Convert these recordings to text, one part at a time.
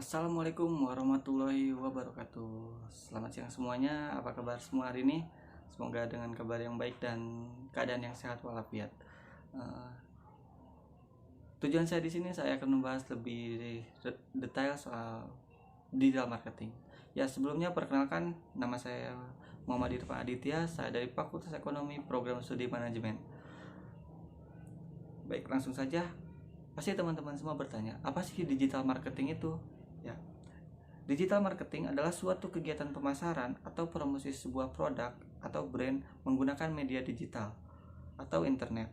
Assalamualaikum warahmatullahi wabarakatuh. Selamat siang semuanya. Apa kabar semua hari ini? Semoga dengan kabar yang baik dan keadaan yang sehat walafiat. Eh, Tujuan saya di sini saya akan membahas lebih detail soal digital marketing. Ya, sebelumnya perkenalkan, nama saya Muhammad Irfan Aditya. Saya dari Fakultas Ekonomi Program Studi Manajemen. Baik, langsung saja. Pasti teman-teman semua bertanya, apa sih digital marketing itu? Ya, digital marketing adalah suatu kegiatan pemasaran atau promosi sebuah produk atau brand menggunakan media digital atau internet.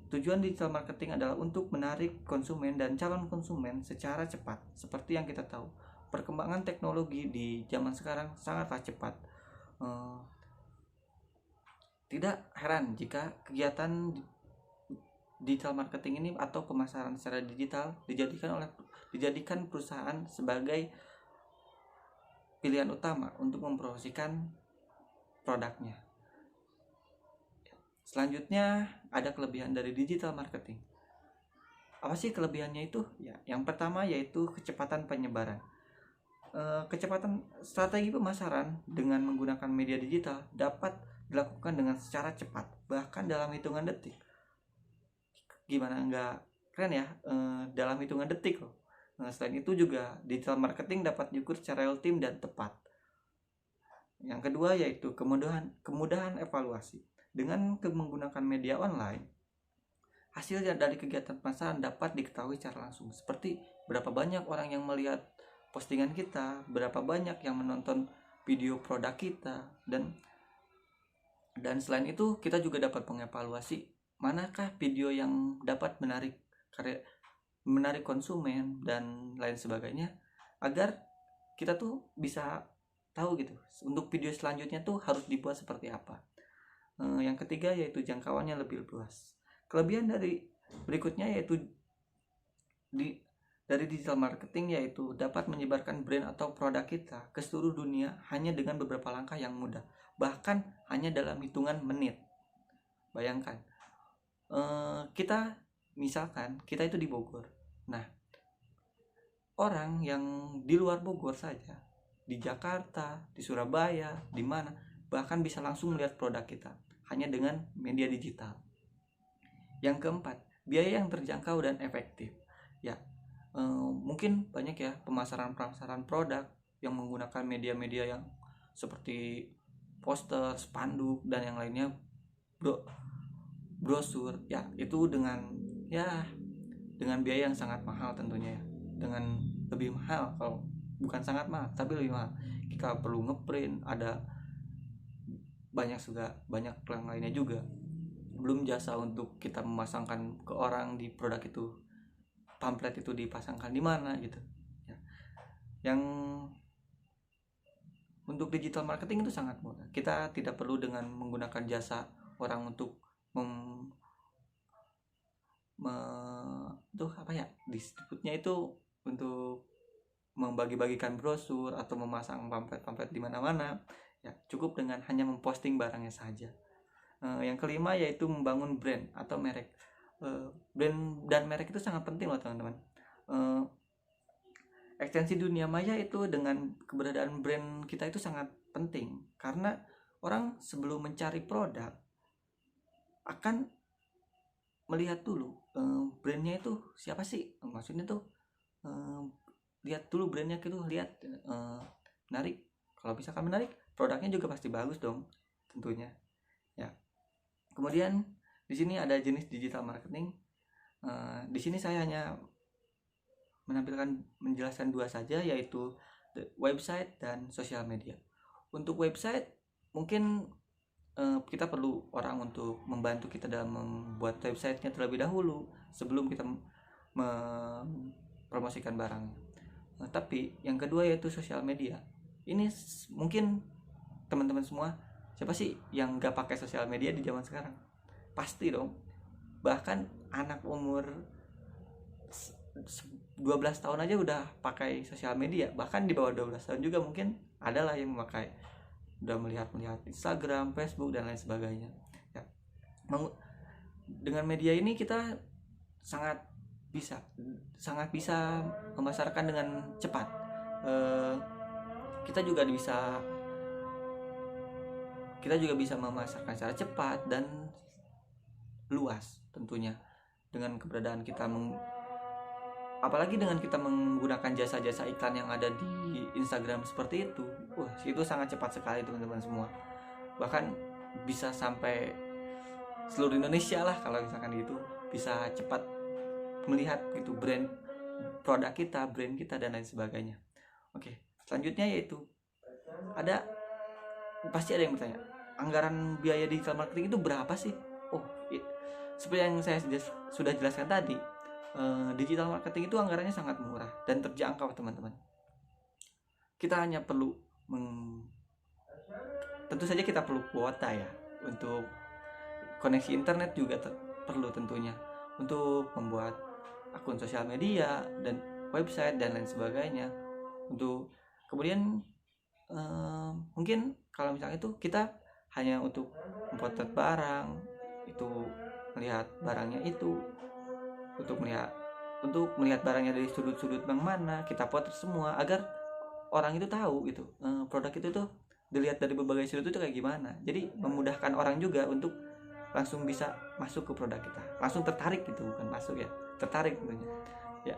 Tujuan digital marketing adalah untuk menarik konsumen dan calon konsumen secara cepat. Seperti yang kita tahu, perkembangan teknologi di zaman sekarang sangatlah cepat. Tidak heran jika kegiatan digital marketing ini atau pemasaran secara digital dijadikan perusahaan sebagai pilihan utama untuk mempromosikan produknya. Selanjutnya ada kelebihan dari digital marketing. Apa sih kelebihannya itu? Ya, yang pertama yaitu kecepatan penyebaran. Kecepatan strategi pemasaran dengan menggunakan media digital dapat dilakukan dengan secara cepat, bahkan dalam hitungan detik. Gimana nggak keren ya? Dalam hitungan detik loh. Selain itu juga digital marketing dapat diukur secara real time dan tepat. Yang kedua yaitu kemudahan evaluasi. Dengan menggunakan media online, hasil dari kegiatan pemasaran dapat diketahui secara langsung. Seperti berapa banyak orang yang melihat postingan kita, berapa banyak yang menonton video produk kita, dan selain itu kita juga dapat mengevaluasi manakah video yang dapat menarik konsumen dan lain sebagainya, agar kita tuh bisa tahu gitu untuk video selanjutnya tuh harus dibuat seperti apa. Yang ketiga yaitu jangkauannya lebih luas. Kelebihan dari berikutnya yaitu dari digital marketing yaitu dapat menyebarkan brand atau produk kita ke seluruh dunia hanya dengan beberapa langkah yang mudah, bahkan hanya dalam hitungan menit. Bayangkan, kita misalkan kita itu di Bogor. Nah, orang yang di luar Bogor saja, di Jakarta, di Surabaya, di mana, bahkan bisa langsung melihat produk kita hanya dengan media digital. Yang keempat, biaya yang terjangkau dan efektif. Ya, mungkin banyak ya pemasaran produk yang menggunakan media-media yang seperti poster, spanduk dan yang lainnya, brosur. Ya, itu dengan biaya yang sangat mahal tentunya ya. Dengan lebih mahal, kalau bukan sangat mahal tapi lebih mahal. Kita perlu ngeprint, ada banyak yang lainnya juga. Belum jasa untuk kita memasangkan ke orang di produk itu, pamflet itu dipasangkan di mana gitu ya. Yang untuk digital marketing itu sangat mudah. Kita tidak perlu dengan menggunakan jasa orang untuk disebutnya itu untuk membagi-bagikan brosur atau memasang pamflet di mana-mana. Ya, cukup dengan hanya memposting barangnya saja. Yang kelima yaitu membangun brand atau merek. Brand dan merek itu sangat penting loh teman-teman. Ekstensi dunia maya itu dengan keberadaan brand kita itu sangat penting, karena orang sebelum mencari produk akan melihat dulu brandnya itu siapa sih. Maksudnya tuh lihat dulu brandnya gitu, lihat menarik. Kalau misalkan menarik, produknya juga pasti bagus dong tentunya ya. Kemudian di sini ada jenis digital marketing. Di sini saya hanya menjelaskan dua saja, yaitu website dan sosial media. Untuk website mungkin kita perlu orang untuk membantu kita dalam membuat websitenya terlebih dahulu sebelum kita mempromosikan barang. Tapi yang kedua yaitu sosial media. Ini mungkin teman-teman semua, siapa sih yang gak pakai sosial media di zaman sekarang? Pasti dong. Bahkan anak umur 12 tahun aja udah pakai sosial media. Bahkan di bawah 12 tahun juga mungkin adalah yang memakai, udah melihat Instagram, Facebook dan lain sebagainya ya. Dengan media ini kita sangat bisa memasarkan dengan cepat. kita juga bisa memasarkan secara cepat dan luas tentunya dengan keberadaan kita apalagi dengan kita menggunakan jasa-jasa iklan yang ada di Instagram seperti itu. Wah, itu sangat cepat sekali teman-teman semua. Bahkan bisa sampai seluruh Indonesia lah kalau misalkan gitu, bisa cepat melihat gitu produk kita, brand kita dan lain sebagainya. Oke, selanjutnya yaitu pasti ada yang bertanya, anggaran biaya digital marketing itu berapa sih? Seperti yang saya sudah jelaskan tadi, digital marketing itu anggarannya sangat murah dan terjangkau teman-teman. Kita hanya perlu tentu saja kita perlu kuota ya, untuk koneksi internet juga perlu tentunya, untuk membuat akun sosial media dan website dan lain sebagainya. Untuk kemudian mungkin kalau misalnya itu kita hanya untuk memotret barang itu, melihat barangnya itu, untuk melihat barangnya dari sudut-sudut yang mana, kita potret semua agar orang itu tahu gitu, produk itu tuh dilihat dari berbagai sudut itu kayak gimana. Jadi memudahkan orang juga untuk langsung bisa masuk ke produk kita, langsung tertarik gitu, bukan masuk ya, tertarik tentunya ya.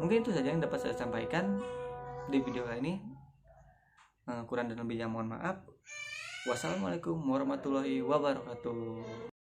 Mungkin itu saja yang dapat saya sampaikan di video kali ini. Kurang dan lebihnya mohon maaf. Wassalamualaikum warahmatullahi wabarakatuh.